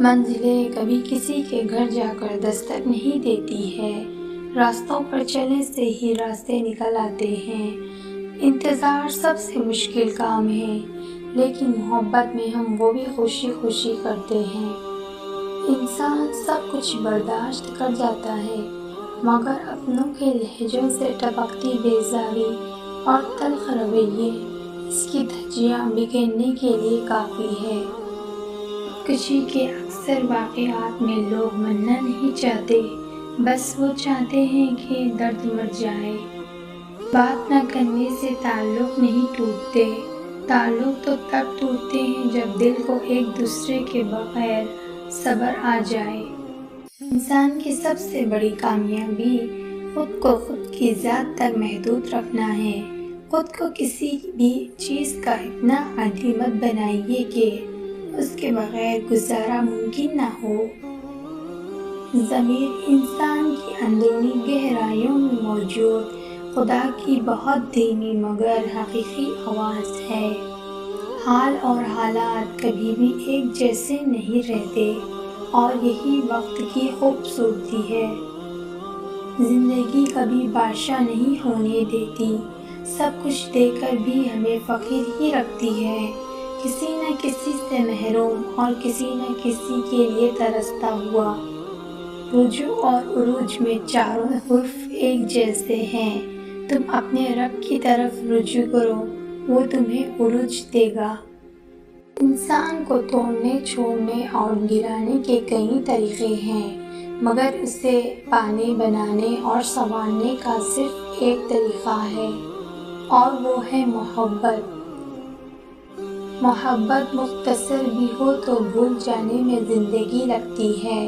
منزلیں کبھی کسی کے گھر جا کر دستک نہیں دیتی ہے، راستوں پر چلنے سے ہی راستے نکل آتے ہیں۔ انتظار سب سے مشکل کام ہے، لیکن محبت میں ہم وہ بھی خوشی خوشی کرتے ہیں۔ انسان سب کچھ برداشت کر جاتا ہے، مگر اپنوں کے لہجوں سے ٹپکتی بیزاری اور تلخ رویے اس کی دھجیاں بکھیرنے کے لیے کافی ہے۔ خودکشی کے اکثر واقعات میں لوگ مرنا نہیں چاہتے، بس وہ چاہتے ہیں کہ درد مٹ جائے۔ بات نہ کرنے سے تعلق نہیں ٹوٹتے، تعلق تو تب ٹوٹتے ہیں جب دل کو ایک دوسرے کے بغیر صبر آ جائے۔ انسان کی سب سے بڑی کامیابی خود کو خود کی ذات تک محدود رکھنا ہے۔ خود کو کسی بھی چیز کا اتنا عادی مت بنائیے کہ اس کے بغیر گزارا ممکن نہ ہو۔ ضمیر انسان کی اندرونی گہرائیوں میں موجود خدا کی بہت دھیمی مگر حقیقی آواز ہے۔ حال اور حالات کبھی بھی ایک جیسے نہیں رہتے، اور یہی وقت کی خوبصورتی ہے۔ زندگی کبھی بادشاہ نہیں ہونے دیتی، سب کچھ دے کر بھی ہمیں فقیر ہی رکھتی ہے، کسی نہ کسی سے محروم اور کسی نہ کسی کے لیے ترستا ہوا۔ رجوع اور عروج میں چاروں حرف ایک جیسے ہیں، تم اپنے رب کی طرف رجوع کرو، وہ تمہیں عروج دے گا۔ انسان کو توڑنے، چھوڑنے اور گرانے کے کئی طریقے ہیں، مگر اسے پانے، بنانے اور سنوارنے کا صرف ایک طریقہ ہے، اور وہ ہے محبت۔ محبت مختصر بھی ہو تو بھول جانے میں زندگی لگتی ہے،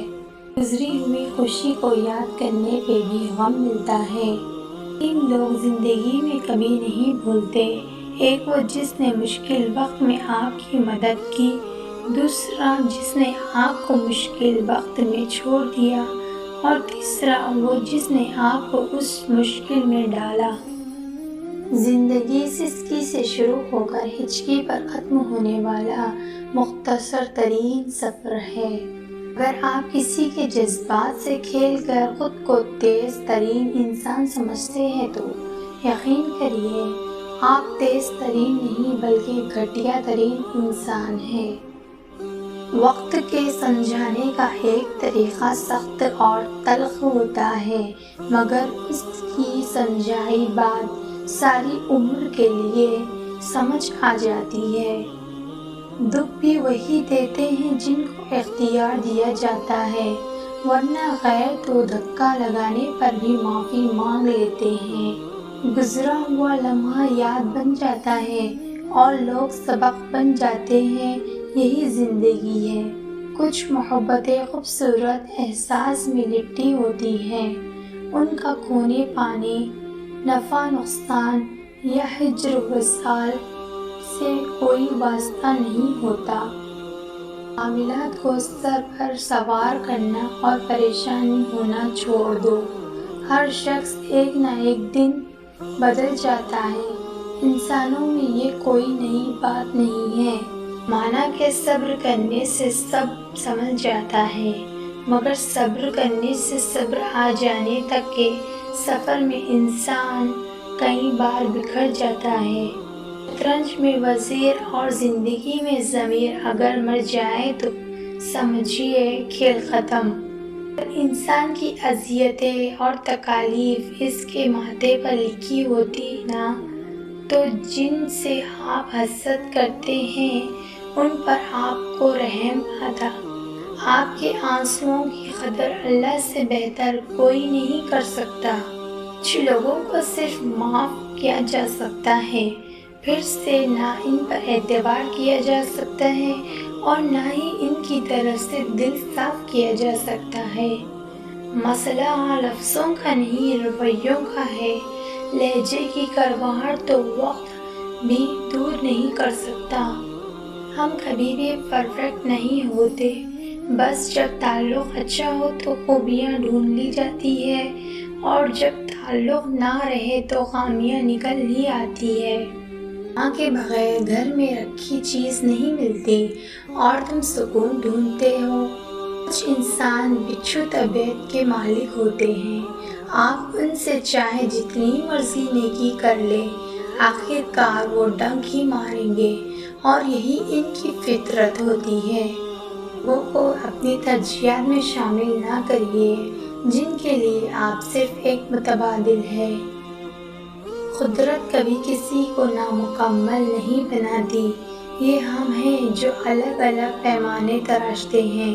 گزری ہوئی خوشی کو یاد کرنے پہ بھی غم ملتا ہے۔ تین لوگ زندگی میں کبھی نہیں بھولتے، ایک وہ جس نے مشکل وقت میں آپ کی مدد کی، دوسرا جس نے آپ کو مشکل وقت میں چھوڑ دیا، اور تیسرا وہ جس نے آپ کو اس مشکل میں ڈالا۔ زندگی سسکی سے شروع ہو کر ہچکی پر ختم ہونے والا مختصر ترین سفر ہے۔ اگر آپ کسی کے جذبات سے کھیل کر خود کو تیز ترین انسان سمجھتے ہیں تو یقین کریے آپ تیز ترین نہیں بلکہ گھٹیا ترین انسان ہیں۔ وقت کے سمجھانے کا ایک طریقہ سخت اور تلخ ہوتا ہے، مگر اس کی سمجھائی بات ساری عمر کے لیے سمجھ آ جاتی ہے۔ دکھ بھی وہی دیتے ہیں جن کو اختیار دیا جاتا ہے، ورنہ غیر تو دھکا لگانے پر بھی معافی مانگ لیتے ہیں۔ گزرا ہوا لمحہ یاد بن جاتا ہے اور لوگ سبق بن جاتے ہیں، یہی زندگی ہے۔ کچھ محبتیں خوبصورت احساس میں لپٹی ہوتی ہیں، ان کا کھونے پانے، نفع نقصان یا ہجر وصال سے کوئی واسطہ نہیں ہوتا۔ معاملات کو سر پر سوار کرنا اور پریشان ہونا چھوڑ دو، ہر شخص ایک نہ ایک دن بدل جاتا ہے، انسانوں میں یہ کوئی نئی بات نہیں ہے۔ مانا کہ صبر کرنے سے سب سمجھ جاتا ہے، مگر صبر کرنے سے صبر آ جانے تک کے سفر میں انسان کئی بار بکھر جاتا ہے۔ شطرنج میں وزیر اور زندگی میں ضمیر اگر مر جائے تو سمجھیے کھیل ختم۔ اگر انسان کی اذیتیں اور تکالیف اس کے ماتھے پر لکھی ہوتی نا تو جن سے آپ حسد کرتے ہیں ان پر آپ کو رحم آتا۔ آپ کے آنسوؤں کی قدر اللہ سے بہتر کوئی نہیں کر سکتا۔ کچھ لوگوں کو صرف معاف کیا جا سکتا ہے، پھر سے نہ ان پر اعتبار کیا جا سکتا ہے اور نہ ہی ان کی طرف سے دل صاف کیا جا سکتا ہے۔ مسئلہ لفظوں کا نہیں رویوں کا ہے، لہجے کی کڑواہٹ تو وقت بھی دور نہیں کر سکتا۔ ہم کبھی بھی پرفیکٹ نہیں ہوتے، بس جب تعلق اچھا ہو تو خوبیاں ڈھونڈ لی جاتی ہے، اور جب تعلق نہ رہے تو خامیاں نکل ہی آتی ہے۔ ماں کے بغیر گھر میں رکھی چیز نہیں ملتی، اور تم سکون ڈھونڈتے ہو کچھ انسان بچھو طبیعت کے مالک ہوتے ہیں، آپ ان سے چاہے جتنی مرضی نیکی کر لیں، آخر کار وہ ڈنک ہی ماریں گے، اور یہی ان کی فطرت ہوتی ہے۔ وہ کو اپنی ترجیحات میں شامل نہ کریے جن کے لیے آپ صرف ایک متبادل ہے۔ قدرت کبھی کسی کو نامکمل نہیں بناتی، یہ ہم ہیں جو الگ الگ پیمانے تراشتے ہیں۔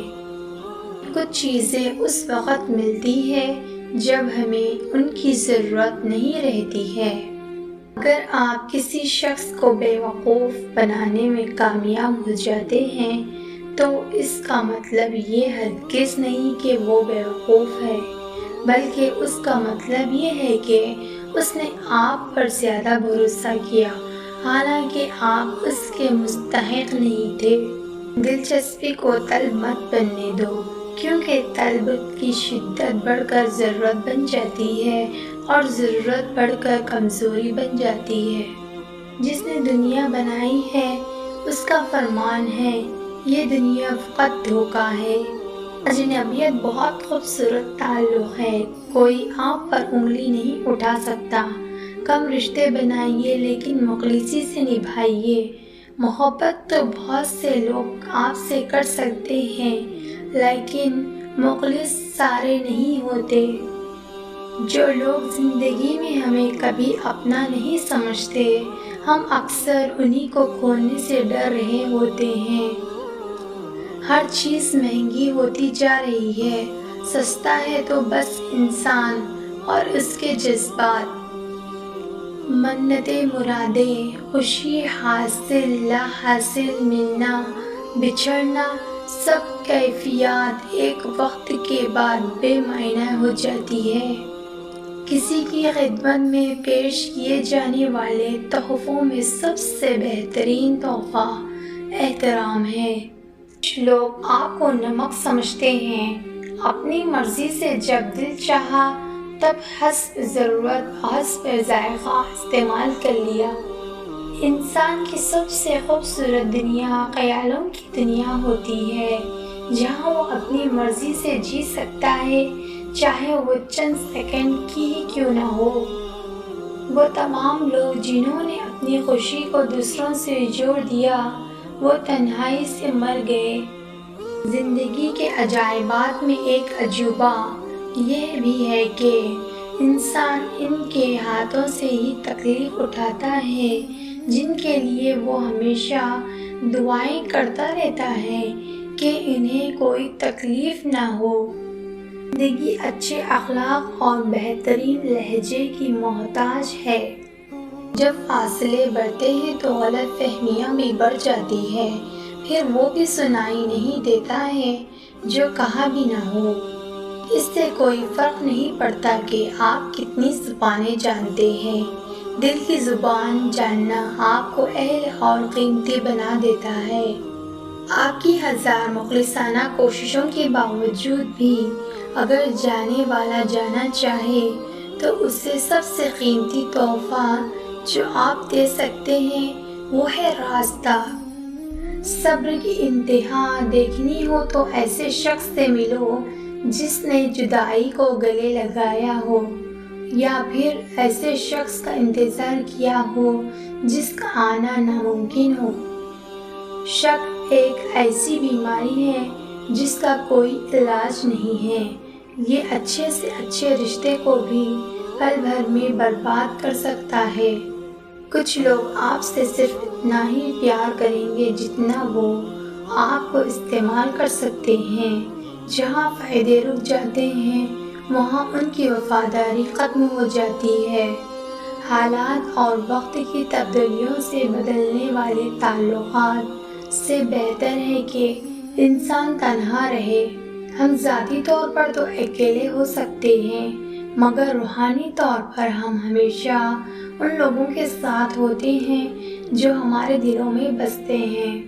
کچھ چیزیں اس وقت ملتی ہے جب ہمیں ان کی ضرورت نہیں رہتی ہے۔ اگر آپ کسی شخص کو بیوقوف بنانے میں کامیاب ہو جاتے ہیں تو اس کا مطلب یہ ہرگز نہیں کہ وہ بیوقوف ہے، بلکہ اس کا مطلب یہ ہے کہ اس نے آپ پر زیادہ بھروسہ کیا، حالانکہ آپ اس کے مستحق نہیں تھے۔ دلچسپی کو طلب مت بننے دو، کیونکہ طلب کی شدت بڑھ کر ضرورت بن جاتی ہے اور ضرورت بڑھ کر کمزوری بن جاتی ہے۔ جس نے دنیا بنائی ہے اس کا فرمان ہے، یہ دنیا فقط دھوکہ ہے۔ اجنبیت بہت خوبصورت تعلق ہے، کوئی آپ پر انگلی نہیں اٹھا سکتا۔ کم رشتے بنائیے لیکن مخلصی سے نبھائیے۔ محبت تو بہت سے لوگ آپ سے کر سکتے ہیں، لیکن مخلص سارے نہیں ہوتے۔ جو لوگ زندگی میں ہمیں کبھی اپنا نہیں سمجھتے، ہم اکثر انہی کو کھونے سے ڈر رہے ہوتے ہیں۔ ہر چیز مہنگی ہوتی جا رہی ہے، سستا ہے تو بس انسان اور اس کے جذبات۔ منتیں مرادیں، خوشی حاصل لا حاصل، ملنا بچھڑنا، سب کیفیات ایک وقت کے بعد بے معنی ہو جاتی ہے۔ کسی کی خدمت میں پیش کیے جانے والے تحفوں میں سب سے بہترین تحفہ احترام ہے۔ کچھ لوگ آپ کو نمک سمجھتے ہیں، اپنی مرضی سے جب دل چاہا تب حسب ضرورت حسب ذائقہ استعمال کر لیا۔ انسان کی سب سے خوبصورت دنیا خیالوں کی دنیا ہوتی ہے، جہاں وہ اپنی مرضی سے جی سکتا ہے، چاہے وہ چند سیکنڈ کی ہی کیوں نہ ہو۔ وہ تمام لوگ جنہوں نے اپنی خوشی کو دوسروں سے جوڑ دیا، وہ تنہائی سے مر گئے۔ زندگی کے عجائبات میں ایک عجوبہ یہ بھی ہے کہ انسان ان کے ہاتھوں سے ہی تکلیف اٹھاتا ہے جن کے لیے وہ ہمیشہ دعائیں کرتا رہتا ہے کہ انہیں کوئی تکلیف نہ ہو۔ زندگی اچھے اخلاق اور بہترین لہجے کی محتاج ہے۔ جب فاصلے بڑھتے ہیں تو غلط فہمیاں بھی بڑھ جاتی ہے، پھر وہ بھی سنائی نہیں دیتا ہے جو کہا بھی نہ ہو۔ اس سے کوئی فرق نہیں پڑتا کہ آپ کتنی زبانیں جانتے ہیں، دل کی زبان جاننا آپ کو اہل اور قیمتی بنا دیتا ہے۔ آپ کی ہزار مخلصانہ کوششوں کے باوجود بھی اگر جانے والا جانا چاہے تو اسے سب سے قیمتی تحفہ جو آپ دے سکتے ہیں وہ ہے راستہ۔ صبر کی انتہا دیکھنی ہو تو ایسے شخص سے ملو جس نے جدائی کو گلے لگایا ہو، یا پھر ایسے شخص کا انتظار کیا ہو جس کا آنا ناممکن ہو۔ شک ایک ایسی بیماری ہے جس کا کوئی علاج نہیں ہے، یہ اچھے سے اچھے رشتے کو بھی پل بھر میں برباد کر سکتا ہے۔ کچھ لوگ آپ سے صرف اتنا ہی پیار کریں گے جتنا وہ آپ کو استعمال کر سکتے ہیں۔ جہاں فائدے رک جاتے ہیں وہاں ان کی وفاداری ختم ہو جاتی ہے۔ حالات اور وقت کی تبدیلیوں سے بدلنے والے تعلقات سے بہتر ہے کہ انسان تنہا رہے۔ ہم ذاتی طور پر تو اکیلے ہو سکتے ہیں، مگر روحانی طور پر ہم ہمیشہ ان لوگوں کے ساتھ ہوتے ہیں جو ہمارے دلوں میں بستے ہیں۔